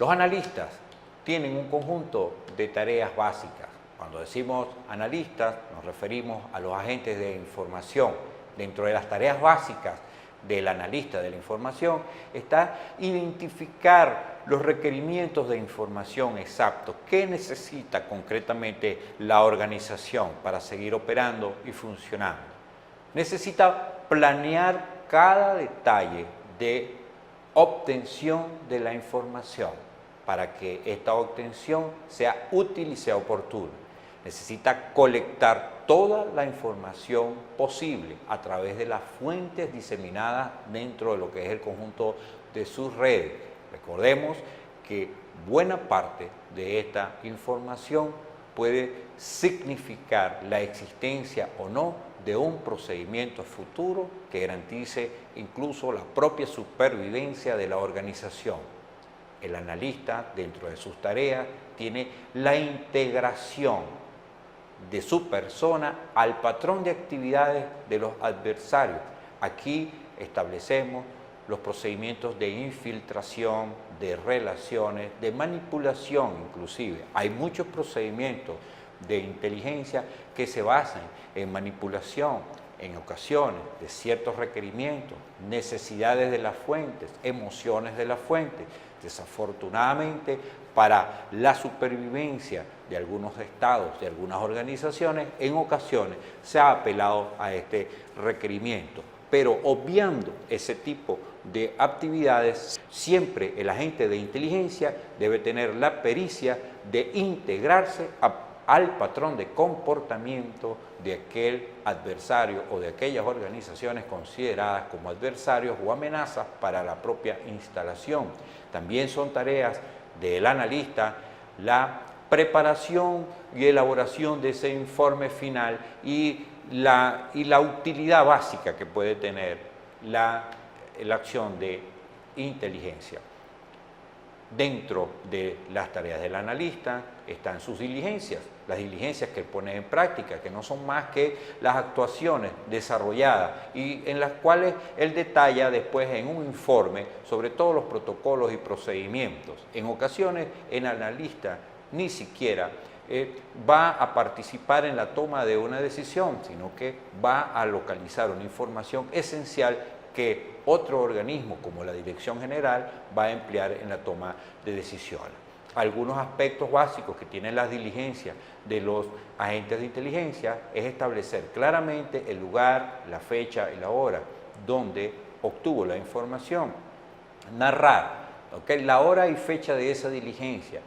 Los analistas tienen un conjunto de tareas básicas. Cuando decimos analistas, nos referimos a los agentes de información. Dentro de las tareas básicas del analista de la información está identificar los requerimientos de información exactos. ¿Qué necesita concretamente la organización para seguir operando y funcionando? Necesita planear cada detalle de obtención de la información para que esta obtención sea útil y sea oportuna. Necesita colectar toda la información posible a través de las fuentes diseminadas dentro de lo que es el conjunto de sus redes. Recordemos que buena parte de esta información puede significar la existencia o no de un procedimiento futuro que garantice incluso la propia supervivencia de la organización. El analista, dentro de sus tareas, tiene la integración de su persona al patrón de actividades de los adversarios. Aquí establecemos los procedimientos de infiltración, de relaciones, de manipulación inclusive. Hay muchos procedimientos de inteligencia que se basan en manipulación, en ocasiones, de ciertos requerimientos, necesidades de las fuentes, emociones de las fuentes. Desafortunadamente, para la supervivencia de algunos estados, de algunas organizaciones, en ocasiones se ha apelado a este requerimiento. Pero obviando ese tipo de actividades, siempre el agente de inteligencia debe tener la pericia de integrarse al patrón de comportamiento de aquel adversario o de aquellas organizaciones consideradas como adversarios o amenazas para la propia instalación. También son tareas del analista la preparación y elaboración de ese informe final y la utilidad básica que puede tener la acción de inteligencia. Dentro de las tareas del analista están sus diligencias, las diligencias que él pone en práctica, que no son más que las actuaciones desarrolladas y en las cuales él detalla después en un informe sobre todos los protocolos y procedimientos. En ocasiones el analista ni siquiera va a participar en la toma de una decisión, sino que va a localizar una información esencial que otro organismo como la Dirección General va a emplear en la toma de decisiones. Algunos aspectos básicos que tienen las diligencias de los agentes de inteligencia es establecer claramente el lugar, la fecha y la hora donde obtuvo la información, narrar la hora y fecha de esa diligencia,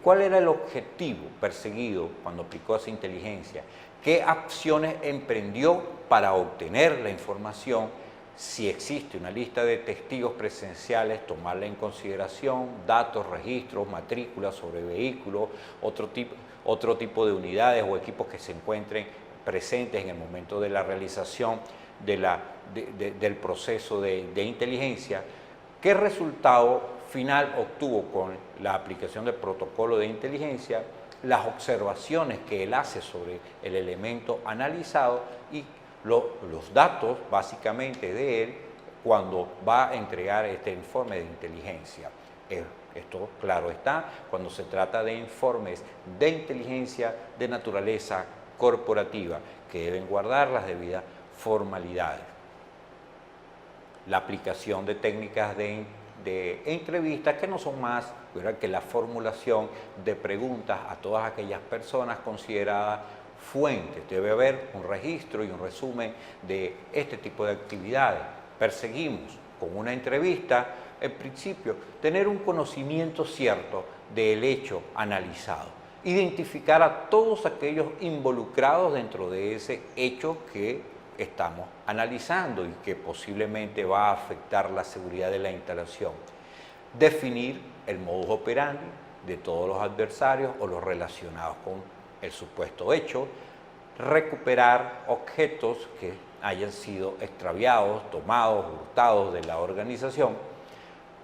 cuál era el objetivo perseguido cuando aplicó esa inteligencia, qué acciones emprendió para obtener la información. Si existe una lista de testigos presenciales, tomarla en consideración, datos, registros, matrículas sobre vehículos, otro tipo de unidades o equipos que se encuentren presentes en el momento de la realización del proceso de inteligencia. ¿Qué resultado final obtuvo con la aplicación del protocolo de inteligencia? Las observaciones que él hace sobre el elemento analizado y los datos básicamente de él cuando va a entregar este informe de inteligencia. Esto, claro está, cuando se trata de informes de inteligencia de naturaleza corporativa, que deben guardar las debidas formalidades. La aplicación de técnicas de entrevistas que no son más que la formulación de preguntas a todas aquellas personas consideradas fuentes. Debe haber un registro y un resumen de este tipo de actividades. Perseguimos con una entrevista, en principio, tener un conocimiento cierto del hecho analizado, identificar a todos aquellos involucrados dentro de ese hecho que estamos analizando y que posiblemente va a afectar la seguridad de la instalación. Definir el modus operandi de todos los adversarios o los relacionados con el supuesto hecho, recuperar objetos que hayan sido extraviados, tomados, hurtados de la organización,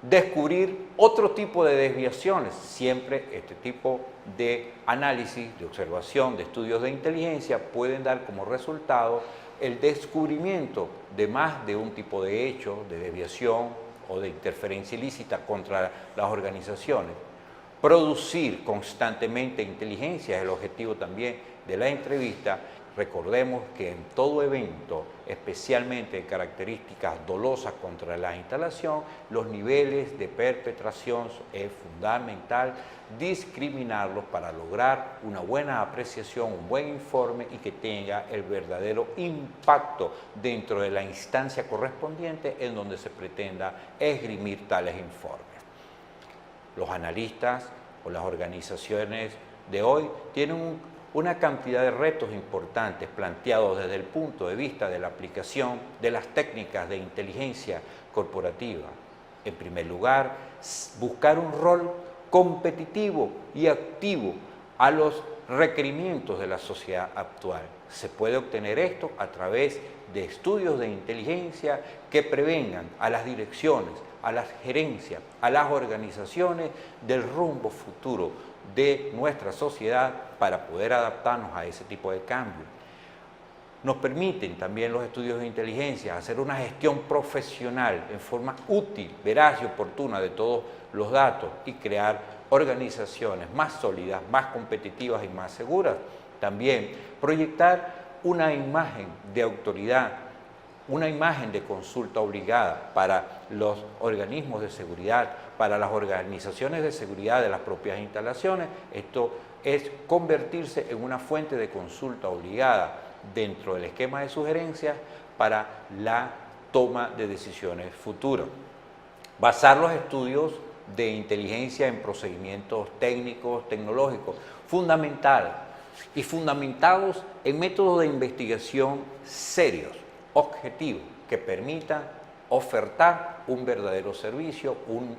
descubrir otro tipo de desviaciones. Siempre este tipo de análisis, de observación, de estudios de inteligencia pueden dar como resultado el descubrimiento de más de un tipo de hecho, de desviación o de interferencia ilícita contra las organizaciones. producir constantemente inteligencia es el objetivo también de la entrevista. Recordemos que en todo evento, especialmente en características dolosas contra la instalación, los niveles de perpetración es fundamental discriminarlos para lograr una buena apreciación, un buen informe y que tenga el verdadero impacto dentro de la instancia correspondiente en donde se pretenda esgrimir tales informes. Los analistas o las organizaciones de hoy tienen una cantidad de retos importantes planteados desde el punto de vista de la aplicación de las técnicas de inteligencia corporativa. En primer lugar, buscar un rol competitivo y activo a los requerimientos de la sociedad actual. Se puede obtener esto a través de estudios de inteligencia que prevengan a las direcciones, a las gerencias, a las organizaciones del rumbo futuro de nuestra sociedad para poder adaptarnos a ese tipo de cambios. Nos permiten también los estudios de inteligencia hacer una gestión profesional en forma útil, veraz y oportuna de todos los datos y crear organizaciones más sólidas, más competitivas y más seguras. También proyectar una imagen de autoridad, una imagen de consulta obligada para los organismos de seguridad, para las organizaciones de seguridad de las propias instalaciones. Esto es convertirse en una fuente de consulta obligada dentro del esquema de sugerencias para la toma de decisiones futuras. Basar los estudios de inteligencia en procedimientos técnicos, tecnológicos, fundamental y fundamentados en métodos de investigación serios, objetivos, que permitan ofertar un verdadero servicio, un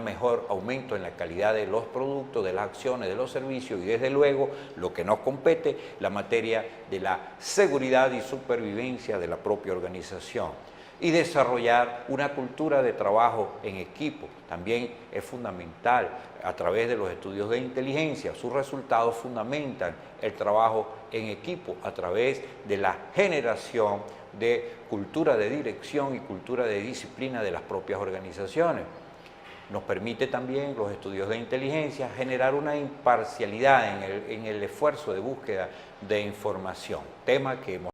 mejor aumento en la calidad de los productos, de las acciones, de los servicios y desde luego lo que nos compete, la materia de la seguridad y supervivencia de la propia organización. Y desarrollar una cultura de trabajo en equipo también es fundamental a través de los estudios de inteligencia. Sus resultados fundamentan el trabajo en equipo a través de la generación de cultura de dirección y cultura de disciplina de las propias organizaciones. Nos permite también los estudios de inteligencia generar una imparcialidad en el esfuerzo de búsqueda de información, tema que hemos